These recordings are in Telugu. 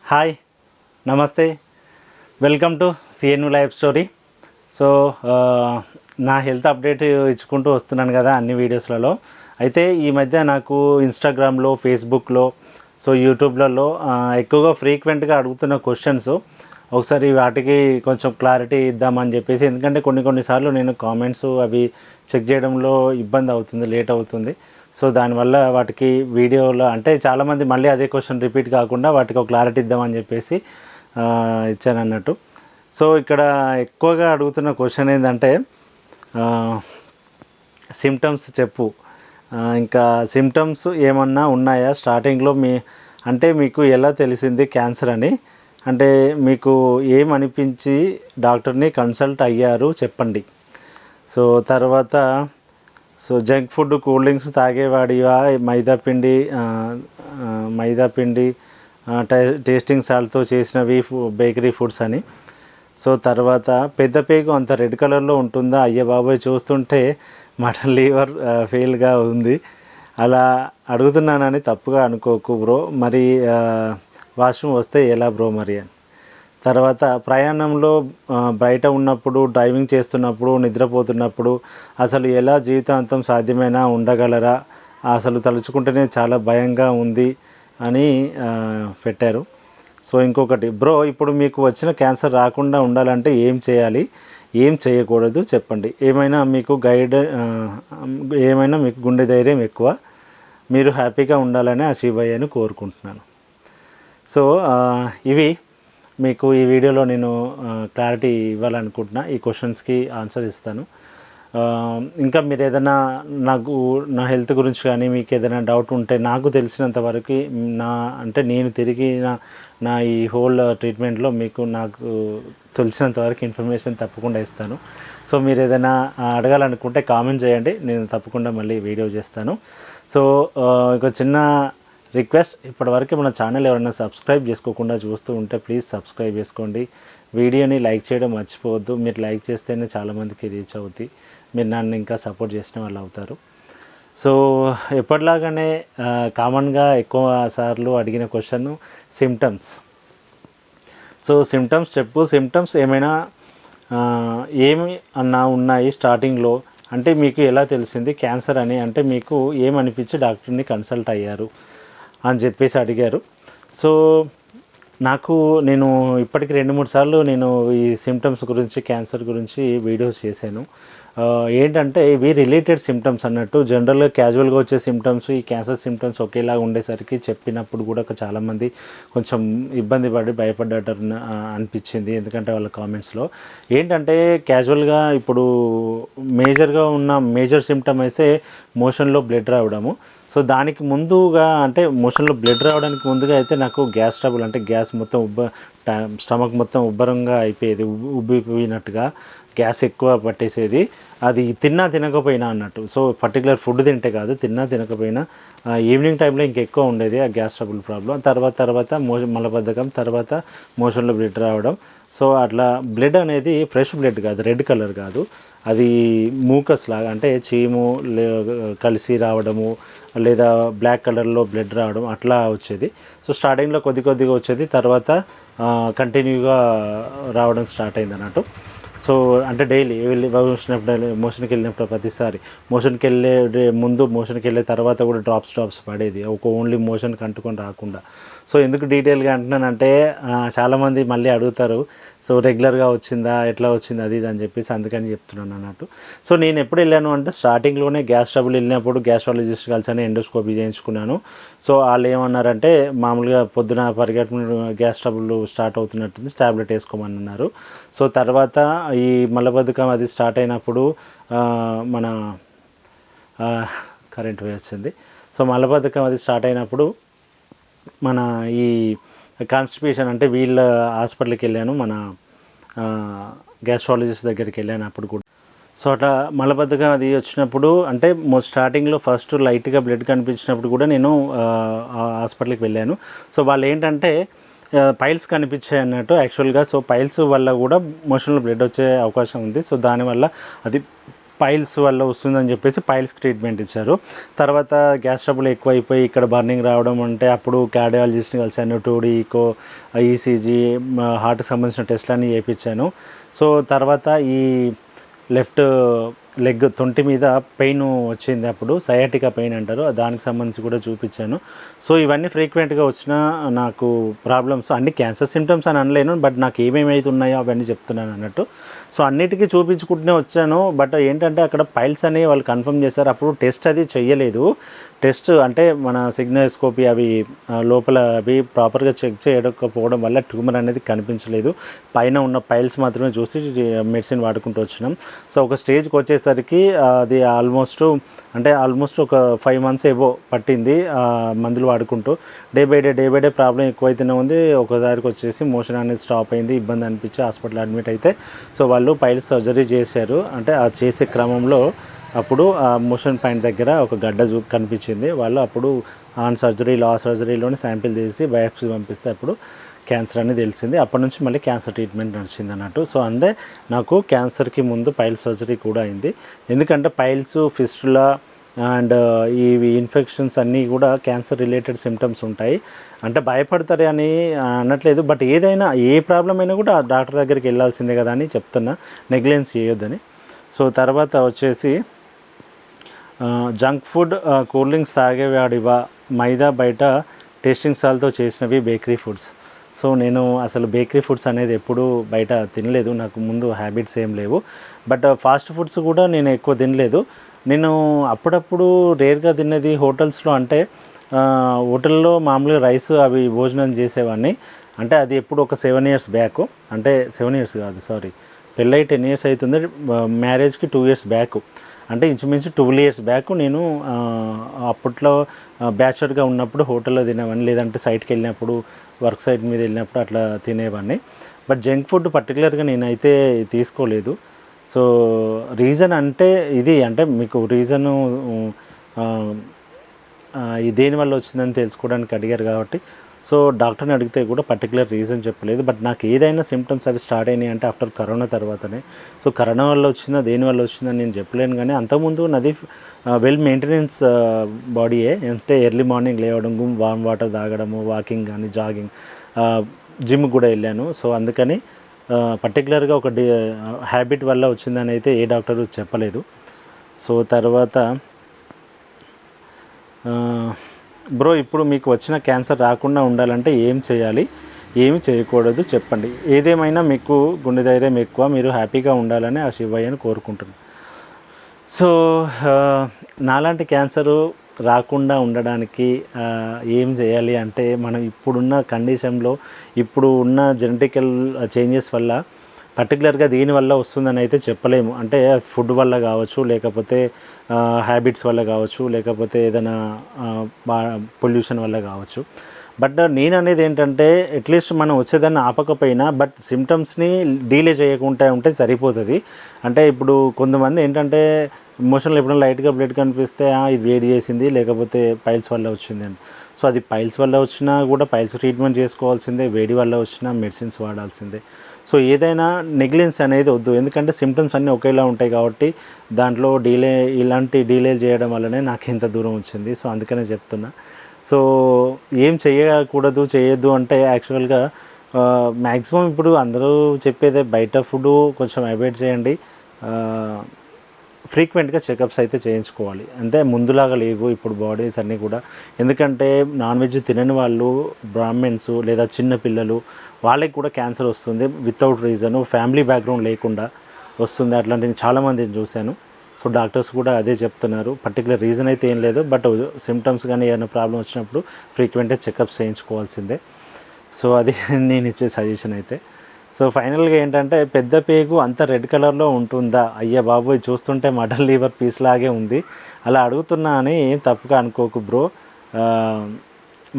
హాయ్, నమస్తే, welcome to CNU life story. So నా హెల్త్ అప్డేట్ ఇచ్చుకుంటూ వస్తున్నాను కదా అన్ని వీడియోస్లలో. అయితే ఈ మధ్య నాకు ఇన్స్టాగ్రామ్లో, ఫేస్బుక్లో, సో యూట్యూబ్లలో ఎక్కువగా ఫ్రీక్వెంట్గా అడుగుతున్న క్వశ్చన్స్ ఒకసారి వాటికి కొంచెం క్లారిటీ ఇద్దామని చెప్పేసి, ఎందుకంటే కొన్నిసార్లు నేను కామెంట్స్ అవి చెక్ చేయడంలో ఇబ్బంది అవుతుంది, లేట్ అవుతుంది. సో దానివల్ల వాటికి వీడియోలో అంటే చాలామంది మళ్ళీ అదే క్వశ్చన్ రిపీట్ కాకుండా వాటికి ఒక క్లారిటీ ఇద్దామని చెప్పేసి ఇచ్చాను అన్నట్టు. సో ఇక్కడ ఎక్కువగా అడుగుతున్న క్వశ్చన్ ఏంటంటే సిమ్టమ్స్ చెప్పు, ఇంకా సిమ్టమ్స్ ఏమన్నా ఉన్నాయా స్టార్టింగ్లో అంటే మీకు ఎలా తెలిసింది క్యాన్సర్ అని, అంటే మీకు ఏమనిపించి డాక్టర్ని కన్సల్ట్ అయ్యారు చెప్పండి. సో తర్వాత జంక్ ఫుడ్, కూల్ డ్రింక్స్ తాగేవాడివా, మైదాపిండి టేస్టింగ్ సాల్ట్తో చేసినవి బేకరీ ఫుడ్స్ అని. సో తర్వాత పెద్ద పేగు అంత రెడ్ కలర్లో ఉంటుందా, అయ్య బాబోయ్ చూస్తుంటే మటన్ లీవర్ ఫెయిల్గా ఉంది. అలా అడుగుతున్నానని తప్పుగా అనుకోకు బ్రో, మరి వాష్రూమ్ వస్తే ఎలా బ్రో మరి అని. తర్వాత ప్రయాణంలో బయట ఉన్నప్పుడు, డ్రైవింగ్ చేస్తున్నప్పుడు, నిద్రపోతున్నప్పుడు అసలు ఎలా జీవితాంతం సాధ్యమైనా ఉండగలరా, అసలు తలుచుకుంటేనే చాలా భయంగా ఉంది అని పెట్టారు. సో ఇంకొకటి, బ్రో ఇప్పుడు మీకు వచ్చిన క్యాన్సర్ రాకుండా ఉండాలంటే ఏం చేయాలి, ఏం చేయకూడదు చెప్పండి. ఏమైనా మీకు గుండె ధైర్యం ఎక్కువ, మీరు హ్యాపీగా ఉండాలని ఆ శివయ్యని కోరుకుంటున్నాను. సో ఇవి మీకు ఈ వీడియోలో నేను క్లారిటీ ఇవ్వాలనుకుంటున్నా. ఈ క్వశ్చన్స్కి ఆన్సర్ ఇస్తాను. ఇంకా మీరు ఏదైనా నా హెల్త్ గురించి కానీ మీకు ఏదైనా డౌట్ ఉంటే, నాకు తెలిసినంత వరకు నేను తిరిగిన నా ఈ హోల్ ట్రీట్మెంట్లో నాకు తెలిసినంత వరకు ఇన్ఫర్మేషన్ తప్పకుండా ఇస్తాను. సో మీరు ఏదైనా అడగాలనుకుంటే కామెంట్ చేయండి, నేను తప్పకుండా మళ్ళీ వీడియో చేస్తాను. సో ఒక చిన్న రిక్వెస్ట్, ఇప్పటివరకు మన ఛానల్ ఎవరైనా సబ్స్క్రైబ్ చేసుకోకుండా చూస్తూ ఉంటే ప్లీజ్ సబ్స్క్రైబ్ చేసుకోండి. వీడియోని లైక్ చేయడం మర్చిపోవద్దు. మీరు లైక్ చేస్తేనే చాలామందికి రీచ్ అవుతుంది, మీరు నన్ను ఇంకా సపోర్ట్ చేసిన వాళ్ళు అవుతారు. సో ఎప్పటిలాగానే కామన్గా ఎక్కువ సార్లు అడిగిన క్వశ్చన్ సిమ్టమ్స్. సో సిమ్టమ్స్ చెప్పు, సిమ్టమ్స్ ఏమైనా ఏమి అన్నా ఉన్నాయి స్టార్టింగ్లో, అంటే మీకు ఎలా తెలిసింది క్యాన్సర్ అని, అంటే మీకు ఏమనిపించి డాక్టర్ని కన్సల్ట్ అయ్యారు అని చెప్పేసి అడిగారు. సో నేను ఇప్పటికి 2-3 సార్లు నేను ఈ సిమ్టమ్స్ గురించి, క్యాన్సర్ గురించి వీడియోస్ చేశాను. ఏంటంటే ఇవి రిలేటెడ్ సిమ్టమ్స్ అన్నట్టు. జనరల్గా క్యాజువల్గా వచ్చే సిమ్టమ్స్, ఈ క్యాన్సర్ సిమ్టమ్స్ ఒకేలాగా ఉండేసరికి చెప్పినప్పుడు కూడా చాలామంది కొంచెం ఇబ్బంది పడి భయపడ్డట్టు అనిపించింది. ఎందుకంటే వాళ్ళ కామెంట్స్లో ఏంటంటే క్యాజువల్గా ఇప్పుడు మేజర్ సిమ్టమ్ అయితే మోషన్లో బ్లడ్ రావడము. సో దానికి ముందుగా, అంటే మోషన్లో బ్లడ్ రావడానికి ముందుగా అయితే నాకు గ్యాస్ ట్రబుల్, అంటే గ్యాస్ మొత్తం స్టమక్ మొత్తం ఉబ్బరంగా అయిపోయేది, ఉబ్బిపోయినట్టుగా గ్యాస్ ఎక్కువ పట్టేసేది. అది తినకపోయినా అన్నట్టు. సో పర్టికులర్ ఫుడ్ తింటే కాదు, తినకపోయినా ఈవినింగ్ టైంలో ఇంకెక్కువ ఉండేది ఆ గ్యాస్ ట్రబుల్ ప్రాబ్లం. తర్వాత మలబద్ధకం, తర్వాత మోషన్లో బ్లడ్ రావడం. సో అట్లా బ్లడ్ అనేది ఫ్రెష్ బ్లడ్ కాదు, రెడ్ కలర్ కాదు, అది మూకస్ లాగా, అంటే చీము కలిసి రావడము, లేదా బ్లాక్ కలర్లో బ్లడ్ రావడం అట్లా వచ్చేది. సో స్టార్టింగ్లో కొద్దిగా వచ్చేది, తర్వాత కంటిన్యూగా రావడం స్టార్ట్ అయింది అన్నట్టు. సో అంటే డైలీ మోషన్కి వెళ్ళినప్పుడు ప్రతిసారి మోషన్కి వెళ్ళే తర్వాత కూడా డ్రాప్స్ పడేది, ఓన్లీ మోషన్కి అంటుకొని రాకుండా. సో ఎందుకు డీటెయిల్గా అంటున్నానంటే చాలామంది మళ్ళీ అడుగుతారు, సో రెగ్యులర్గా వచ్చిందా, ఎట్లా వచ్చింది, అది ఇది అని చెప్పేసి, అందుకని చెప్తున్నాను అన్నట్టు. సో నేను ఎప్పుడు వెళ్ళాను అంటే స్టార్టింగ్లోనే గ్యాస్ ట్రబుల్ వెళ్ళినప్పుడు గ్యాస్ట్రాలజిస్ట్ కలిసి ఎండోస్కోపీ చేయించుకున్నాను. సో వాళ్ళు ఏమన్నారంటే మామూలుగా పొద్దున పరిగెట్టు గ్యాస్ ట్రబుల్ స్టార్ట్ అవుతున్నట్టుంది, ట్యాబ్లెట్ వేసుకోమన్నారు. సో తర్వాత ఈ మలబద్ధకం అది స్టార్ట్ అయినప్పుడు మన కరెంట్ వచ్చింది. సో మలబద్ధకం అది స్టార్ట్ అయినప్పుడు మన ఈ కాన్స్టిపేషన్, అంటే వీళ్ళ హాస్పిటల్కి వెళ్ళాను, మన గ్యాస్ట్రాలజిస్ట్ దగ్గరికి వెళ్ళాను అప్పుడు కూడా. సో అట్లా మలబద్ధకం అది వచ్చినప్పుడు, అంటే స్టార్టింగ్లో ఫస్ట్ లైట్గా బ్లడ్ కనిపించినప్పుడు కూడా నేను హాస్పిటల్కి వెళ్ళాను. సో వాళ్ళు ఏంటంటే పైల్స్ కనిపించాయి అన్నట్టు యాక్చువల్గా. సో పైల్స్ వల్ల కూడా మోషన్లో బ్లడ్ వచ్చే అవకాశం ఉంది. సో దానివల్ల అది పైల్స్ వల్ల వస్తుందని చెప్పేసి పైల్స్కి ట్రీట్మెంట్ ఇచ్చారు. తర్వాత గ్యాస్ ట్రబుల్ ఎక్కువైపోయి ఇక్కడ బర్నింగ్ రావడం అంటే అప్పుడు కార్డియాలజిస్ట్ని కలిసాను, 2D ఈకో, ఈసీజీ, హార్ట్కి సంబంధించిన టెస్ట్లన్నీ చేయించాను. సో తర్వాత ఈ లెఫ్ట్ లెగ్ తొంటి మీద పెయిన్ వచ్చింది, అప్పుడు సయాటికా పెయిన్ అంటారు, దానికి సంబంధించి కూడా చూపించాను. సో ఇవన్నీ ఫ్రీక్వెంట్గా వచ్చిన నాకు ప్రాబ్లమ్స్ అన్ని క్యాన్సర్ సిమ్టమ్స్ అని అనలేను, బట్ నాకు ఏమేమైతే ఉన్నాయో అవన్నీ చెప్తున్నాను అన్నట్టు. సో అన్నిటికీ చూపించుకుంటూనే వచ్చాను. బట్ ఏంటంటే అక్కడ పైల్స్ అని వాళ్ళు కన్ఫర్మ్ చేశారు. అప్పుడు టెస్ట్ అది చెయ్యలేదు. టెస్ట్ అంటే మన సిగ్నోస్కోపీ అవి లోపల అవి ప్రాపర్గా చెక్ చేయకపోవడం వల్ల ట్యూమర్ అనేది కనిపించలేదు. పైన ఉన్న పైల్స్ మాత్రమే చూసి మెడిసిన్ వాడుకుంటూ వచ్చినాం. సో ఒక స్టేజ్కి వచ్చేసరికి అది ఆల్మోస్ట్ ఒక 5 months ఏవో పట్టింది మందులు వాడుకుంటూ. డే బై డే ప్రాబ్లం ఎక్కువైతేనే ఉంది. ఒకసారికి వచ్చేసి మోషన్ అనేది స్టాప్ అయింది, ఇబ్బంది అనిపించి హాస్పిటల్ అడ్మిట్ అయితే సో వాళ్ళు పైల్స్ సర్జరీ చేశారు. అంటే ఆ చేసే క్రమంలో అప్పుడు ఆ మోషన్ పాయింట్ దగ్గర ఒక గడ్డ కనిపించింది. వాళ్ళు అప్పుడు ఆ సర్జరీలోనే శాంపిల్ తీసి బయాప్సీ పంపిస్తే అప్పుడు క్యాన్సర్ అని తెలిసింది. అప్పటి నుంచి మళ్ళీ క్యాన్సర్ ట్రీట్మెంట్ నడిచింది అన్నట్టు. సో అందే నాకు క్యాన్సర్కి ముందు పైల్స్ సర్జరీ కూడా అయింది. ఎందుకంటే పైల్స్, ఫిస్టులా అండ్ ఇవి ఇన్ఫెక్షన్స్ అన్నీ కూడా క్యాన్సర్ రిలేటెడ్ సిమ్టమ్స్ ఉంటాయి. అంటే భయపడతారు అని అనట్లేదు, బట్ ఏదైనా ఏ ప్రాబ్లం అయినా కూడా డాక్టర్ దగ్గరికి వెళ్ళాల్సిందే కదా అని చెప్తున్నా, నెగ్లెన్స్ చేయొద్దని. సో తర్వాత వచ్చేసి జంక్ ఫుడ్, కూల్ డ్రింక్స్ తాగేవాడివా, మైదా బయట టేస్టింగ్ సాల్ట్తో చేసినవి బేకరీ ఫుడ్స్. సో నేను అసలు బేకరీ ఫుడ్స్ అనేది ఎప్పుడూ బయట తినలేదు, నాకు ముందు హ్యాబిట్స్ ఏం లేవు. బట్ ఫాస్ట్ ఫుడ్స్ కూడా నేను ఎక్కువ తినలేదు. నేను అప్పుడప్పుడు రేర్గా తిన్నది హోటల్స్లో, అంటే హోటల్లో మామూలుగా రైస్ అవి భోజనం చేసేవాడిని. అంటే అది ఎప్పుడు ఒక 7 years బ్యాక్, అంటే 7 years కాదు సారీ, పెళ్ళై 10 years అవుతుంది, మ్యారేజ్కి 2 years బ్యాక్, అంటే ఇంచుమించు 12 years బ్యాక్ నేను అప్పట్లో బ్యాచులర్గా ఉన్నప్పుడు హోటల్లో తినేవాడిని, లేదంటే సైట్కి వెళ్ళినప్పుడు, వర్క్ సైట్ మీద వెళ్ళినప్పుడు అట్లా తినేవాడిని. బట్ జంక్ ఫుడ్ పర్టికులర్గా నేనైతే తీసుకోలేదు. సో రీజన్ అంటే ఇది, అంటే మీకు రీజను దేనివల్ల వచ్చిందని తెలుసుకోవడానికి అడిగారు కాబట్టి, సో డాక్టర్ని అడిగితే కూడా పర్టికులర్ రీజన్ చెప్పలేదు. బట్ నాకు ఏదైనా సిమ్టమ్స్ అవి స్టార్ట్ అయినాయి అంటే ఆఫ్టర్ కరోనా తర్వాతనే. సో కరోనా వల్ల వచ్చిందా, దేనివల్ల వచ్చిందని నేను చెప్పలేను. కానీ అంతకుముందు నాది వెల్ మెయింటెనెన్స్ బాడీయే. అంటే ఎర్లీ మార్నింగ్ లేవడం, వామ్ వాటర్ తాగడము, వాకింగ్ కానీ జాగింగ్, జిమ్ కూడా వెళ్ళాను. సో అందుకని పర్టికులర్గా ఒక హ్యాబిట్ వల్ల వచ్చిందని అయితే ఏ డాక్టరు చెప్పలేదు. సో తర్వాత బ్రో, ఇప్పుడు మీకు వచ్చిన క్యాన్సర్ రాకుండా ఉండాలంటే ఏం చేయాలి, ఏమి చేయకూడదు చెప్పండి. ఏదేమైనా మీకు గుండె ధైర్యం ఎక్కువ, మీరు హ్యాపీగా ఉండాలని ఆ శివయ్యను కోరుకుంటున్నాను. సో నాలాంటి క్యాన్సరు రాకుండా ఉండడానికి ఏం చేయాలి అంటే, మనం ఇప్పుడున్న కండిషన్లో, ఇప్పుడు ఉన్న జెనెటికల్ చేంజెస్ వల్ల పర్టికులర్గా దీనివల్ల వస్తుందని అయితే చెప్పలేము. అంటే ఫుడ్ వల్ల కావచ్చు, లేకపోతే హ్యాబిట్స్ వల్ల కావచ్చు, లేకపోతే ఏదైనా పొల్యూషన్ వల్ల కావచ్చు. బట్ నేను అనేది ఏంటంటే, అట్లీస్ట్ మనం వచ్చేదాన్ని ఆపకపోయినా బట్ సిమ్టమ్స్ని డీలే చేయకుండా ఉంటే సరిపోతుంది. అంటే ఇప్పుడు కొంతమంది ఏంటంటే ఎమోషనల్ ఎప్పుడైనా లైట్గా బ్లడ్ కనిపిస్తే ఇది వేడి చేసింది, లేకపోతే పైల్స్ వల్ల వచ్చింది అని. సో అది పైల్స్ వల్ల వచ్చినా కూడా పైల్స్ ట్రీట్మెంట్ చేసుకోవాల్సిందే, వేడి వల్ల వచ్చినా మెడిసిన్స్ వాడాల్సిందే. సో ఏదైనా నెగ్లెన్స్ అనేది వద్దు, ఎందుకంటే సిమ్టమ్స్ అన్నీ ఒకేలా ఉంటాయి కాబట్టి దాంట్లో ఇలాంటి డీలే చేయడం వల్లనే నాకు ఇంత దూరం వచ్చింది. సో అందుకనే చెప్తున్నా. సో ఏం చేయకూడదు, చేయొద్దు అంటే యాక్చువల్గా మ్యాక్సిమం ఇప్పుడు అందరూ చెప్పేదే బయట ఫుడ్ కొంచెం అవాయిడ్ చేయండి, ఫ్రీక్వెంట్గా చెకప్స్ అయితే చేయించుకోవాలి. అంటే ముందులాగా లేవు ఇప్పుడు బాడీస్ అన్నీ కూడా. ఎందుకంటే నాన్ వెజ్ తినని వాళ్ళు, బ్రాహ్మణ్స్ లేదా చిన్న పిల్లలు, వాళ్ళకి కూడా క్యాన్సర్ వస్తుంది వితౌట్ రీజను, ఫ్యామిలీ బ్యాక్గ్రౌండ్ లేకుండా వస్తుంది. అట్లాంటివి చాలామందిని చూశాను. సో డాక్టర్స్ కూడా అదే చెప్తున్నారు, పర్టికులర్ రీజన్ అయితే ఏం లేదు, బట్ సిమ్టమ్స్ కానీ ఏమైనా ప్రాబ్లం వచ్చినప్పుడు ఫ్రీక్వెంట్గా చెకప్స్ చేయించుకోవాల్సిందే. సో అది నేను ఇచ్చే సజెషన్ అయితే. సో ఫైనల్గా ఏంటంటే, పెద్ద పేగు అంత రెడ్ కలర్లో ఉంటుందా? అయ్యా బాబోయ్, చూస్తుంటే మటన్ లివర్ పీస్ లాగే ఉంది. అలా అడుగుతున్నా అని ఏం తప్పుగా అనుకోకు బ్రో.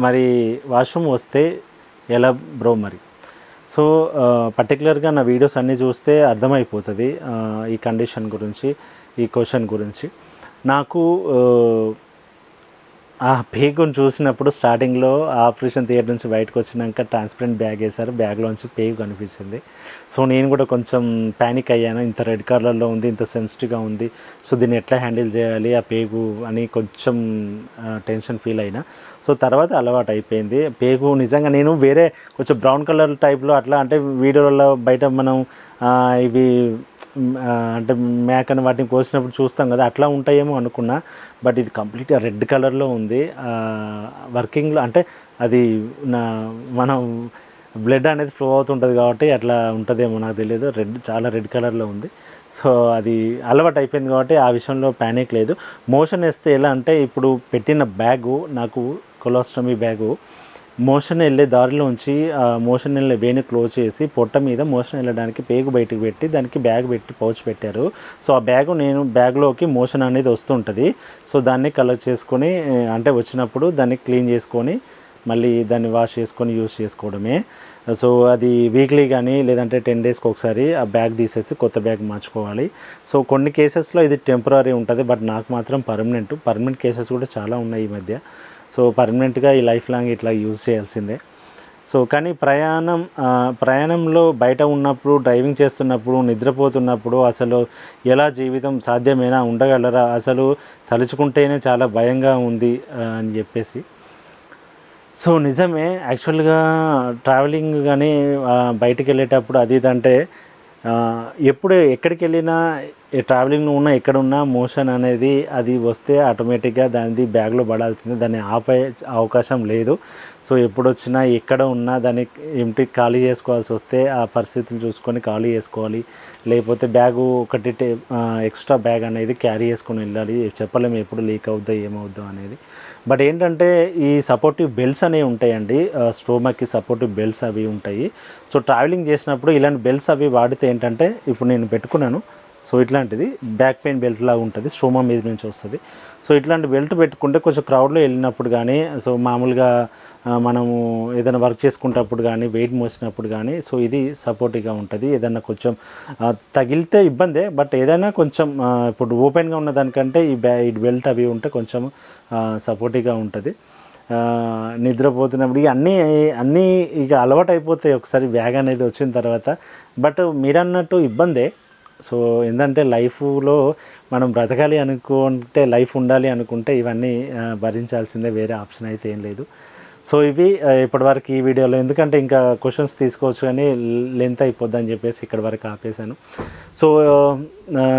మరి వాష్రూమ్ వస్తే ఎలా బ్రో మరి? సో పర్టికులర్గా నా వీడియోస్ అన్నీ చూస్తే అర్థమైపోతుంది ఈ కండిషన్ గురించి, ఈ క్వశ్చన్ గురించి. నాకు ఆ పేగుని చూసినప్పుడు స్టార్టింగ్లో ఆపరేషన్ థియేటర్ నుంచి బయటకు వచ్చినాక ట్రాన్స్పరెంట్ బ్యాగ్ వేశారు, బ్యాగ్లోంచి పేగు కనిపించింది. సో నేను కూడా కొంచెం ప్యానిక్ అయ్యాను, ఇంత రెడ్ కలర్లో ఉంది, ఇంత సెన్సిటివ్గా ఉంది, సో దీన్ని ఎట్లా హ్యాండిల్ చేయాలి ఆ పేగు అని కొంచెం టెన్షన్ ఫీల్ అయినా. సో తర్వాత అలవాటు అయిపోయింది. పేగు నిజంగా నేను వేరే కొంచెం బ్రౌన్ కలర్ టైప్లో అట్లా అంటే వీడియోలలో బయట మనం ఇవి అంటే మేకను వాటిని కోసినప్పుడు చూస్తాం కదా, అట్లా ఉంటాయేమో అనుకున్నా. బట్ ఇది కంప్లీట్గా రెడ్ కలర్లో ఉంది. వర్కింగ్లో అంటే అది మనం బ్లడ్ అనేది ఫ్లో అవుతుంటుంది కాబట్టి అట్లా ఉంటుందేమో నాకు తెలియదు. చాలా రెడ్ కలర్లో ఉంది. సో అది అలవాటు అయిపోయింది కాబట్టి ఆ విషయంలో ప్యానిక్ లేదు. మోషన్ వేస్తే ఎలా అంటే ఇప్పుడు పెట్టిన బ్యాగు నాకు కొలోస్టమీ బ్యాగు మోషన్ వెళ్ళే దారిలోంచి మోషన్ వెళ్ళే వేని క్లోజ్ చేసి పొట్ట మీద మోషన్ వెళ్ళడానికి పేగు బయటకు పెట్టి దానికి బ్యాగ్ పెట్టి పౌచ్ పెట్టారు. సో ఆ బ్యాగ్లోకి మోషన్ అనేది వస్తుంటుంది. సో దాన్ని కలెక్ట్ చేసుకొని అంటే వచ్చినప్పుడు దాన్ని క్లీన్ చేసుకొని మళ్ళీ దాన్ని వాష్ చేసుకొని యూజ్ చేసుకోవడమే. సో అది వీక్లీ కానీ లేదంటే 10 డేస్కి ఒకసారి ఆ బ్యాగ్ తీసేసి కొత్త బ్యాగ్ మార్చుకోవాలి. సో కొన్ని కేసెస్లో ఇది టెంపరీ ఉంటుంది, బట్ నాకు మాత్రం పర్మనెంట్ కేసెస్ కూడా చాలా ఉన్నాయి ఈ మధ్య. సో పర్మనెంట్గా ఈ లైఫ్ లాంగ్ ఇట్లా యూజ్ చేయాల్సిందే. సో కానీ ప్రయాణంలో బయట ఉన్నప్పుడు, డ్రైవింగ్ చేస్తున్నప్పుడు, నిద్రపోతున్నప్పుడు అసలు ఎలా జీవితం సాధ్యమేనా, ఉండగలరా, అసలు తలుచుకుంటేనే చాలా భయంగా ఉంది అని చెప్పేసి. సో నిజమే, యాక్చువల్గా ట్రావెలింగ్ కానీ బయటికి వెళ్ళేటప్పుడు అది ఇదంటే ఎప్పుడు ఎక్కడికి వెళ్ళినా ట్రావెలింగ్ ఉన్నా ఎక్కడున్నా మోషన్ అనేది అది వస్తే ఆటోమేటిక్గా దానిది బ్యాగ్లో పడాల్సిందే, దాన్ని ఆపే అవకాశం లేదు. సో ఎప్పుడు వచ్చినా ఎక్కడ ఉన్నా దాన్ని ఎంటీ ఖాళీ చేసుకోవాల్సి వస్తే ఆ పరిస్థితిని చూసుకొని ఖాళీ చేసుకోవాలి. లేకపోతే బ్యాగు ఒకటి ఎక్స్ట్రా బ్యాగ్ అనేది క్యారీ చేసుకొని వెళ్ళాలి. చెప్పలేము ఎప్పుడు లీక్ అవుద్దో ఏమవుద్దో అనేది. బట్ ఏంటంటే ఈ సపోర్టివ్ బెల్ట్స్ అనేవి ఉంటాయండి, స్టోమక్కి సపోర్టివ్ బెల్ట్స్ అవి ఉంటాయి. సో ట్రావెలింగ్ చేసినప్పుడు ఇలాంటి బెల్ట్స్ అవి వాడితే ఏంటంటే ఇప్పుడు నేను పెట్టుకున్నాను. సో ఇట్లాంటిది బ్యాక్ పెయిన్ బెల్ట్ లాగా ఉంటుంది, స్టోమా మీద నుంచి వస్తుంది. సో ఇట్లాంటి బెల్ట్ పెట్టుకుంటే కొంచెం క్రౌడ్లో వెళ్ళినప్పుడు కానీ, సో మామూలుగా మనము ఏదైనా వర్క్ చేసుకునేటప్పుడు కానీ, వెయిట్ మోసినప్పుడు కానీ, సో ఇది సపోర్టివ్గా ఉంటుంది. ఏదైనా కొంచెం తగిలితే ఇబ్బందే, బట్ ఏదైనా కొంచెం ఇప్పుడు ఓపెన్గా ఉన్న దానికంటే ఈ బెల్ట్ అవి ఉంటే కొంచెం సపోర్టివ్గా ఉంటుంది. నిద్రపోతున్నప్పుడు అన్నీ ఇక అలవాటు అయిపోతాయి ఒకసారి బ్యాగ్ అనేది వచ్చిన తర్వాత. బట్ మీరన్నట్టు ఇబ్బందే. సో ఏంటంటే లైఫ్లో మనం బ్రతకాలి అనుకుంటే, లైఫ్ ఉండాలి అనుకుంటే ఇవన్నీ భరించాల్సిందే, వేరే ఆప్షన్ అయితే ఏం లేదు. సో ఇవి ఇప్పటివరకు ఈ వీడియోలో, ఎందుకంటే ఇంకా క్వశ్చన్స్ తీసుకోవచ్చు కానీ లెంత్ అయిపోద్దని చెప్పేసి ఇక్కడ వరకు ఆపేశాను. సో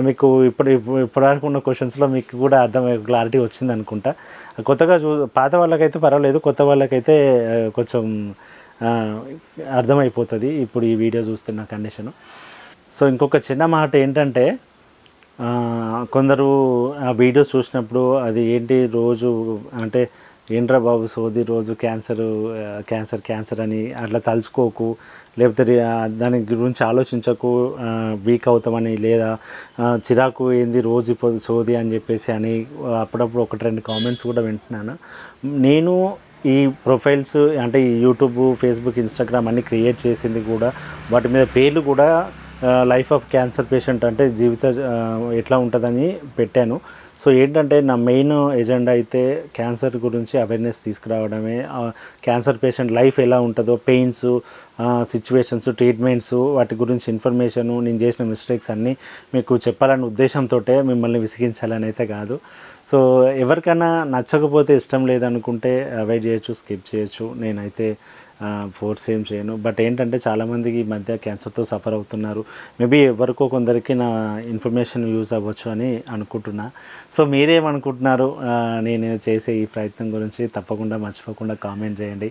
మీకు ఇప్పటివరకు ఉన్న క్వశ్చన్స్లో మీకు కూడా క్లారిటీ వచ్చింది అనుకుంటా. కొత్తగా పాత వాళ్ళకైతే పర్వాలేదు, కొత్త వాళ్ళకైతే కొంచెం అర్థమైపోతుంది ఇప్పుడు ఈ వీడియో చూస్తున్న కండిషను. సో ఇంకొక చిన్న మాట ఏంటంటే, కొందరు ఆ వీడియోస్ చూసినప్పుడు అది ఏంటి రోజు అంటే ఏంట్రా బాబు సోది, రోజు క్యాన్సర్ అని అట్లా తలుచుకోకు, లేకపోతే దాని గురించి ఆలోచించకు, వీక్ అవుతామని, లేదా చిరాకు ఏంది రోజు సోది అని చెప్పేసి అని అప్పుడప్పుడు 1-2 కామెంట్స్ కూడా వింటున్నాను. నేను ఈ ప్రొఫైల్స్ అంటే ఈ యూట్యూబ్, ఫేస్బుక్, ఇన్స్టాగ్రామ్ అన్నీ క్రియేట్ చేసింది కూడా, వాటి మీద పేర్లు కూడా లైఫ్ ఆఫ్ క్యాన్సర్ పేషెంట్ అంటే ఎట్లా ఉంటుందని పెట్టాను. సో ఏంటంటే నా మెయిన్ ఎజెండా అయితే క్యాన్సర్ గురించి అవేర్నెస్ తీసుకురావడమే. క్యాన్సర్ పేషెంట్ లైఫ్ ఎలా ఉంటుందో, పెయిన్స్, సిచ్యువేషన్స్, ట్రీట్మెంట్స్, వాటి గురించి ఇన్ఫర్మేషను, నేను చేసిన మిస్టేక్స్ అన్నీ మీకు చెప్పాలనే ఉద్దేశంతో మిమ్మల్ని విసిగించాలని అయితే కాదు. సో ఎవరికైనా నచ్చకపోతే, ఇష్టం లేదనుకుంటే అవాయిడ్ చేయొచ్చు, స్కిప్ చేయొచ్చు. నేనైతే ఫోర్స్ ఏం చేయను. బట్ ఏంటంటే చాలామందికి ఈ మధ్య క్యాన్సర్తో సఫర్ అవుతున్నారు. మేబీ ఎవరికో కొందరికి నా ఇన్ఫర్మేషన్ యూజ్ అవ్వచ్చు అని అనుకుంటున్నా. సో మీరేమనుకుంటున్నారు నేను చేసే ఈ ప్రయత్నం గురించి? తప్పకుండా మర్చిపోకుండా కామెంట్ చేయండి.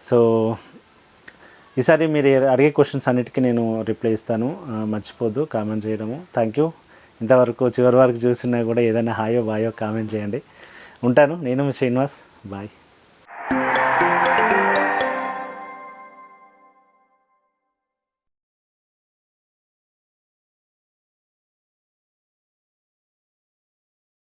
సో ఈసారి మీరు అడిగే క్వశ్చన్స్ అన్నిటికీ నేను రిప్లై ఇస్తాను, మర్చిపోద్దు కామెంట్ చేయడము. Thank you. ఇంతవరకు చివరి వరకు చూసినా కూడా ఏదైనా హాయో బాయో కామెంట్ చేయండి. ఉంటాను. నేను శ్రీనివాస్. బాయ్.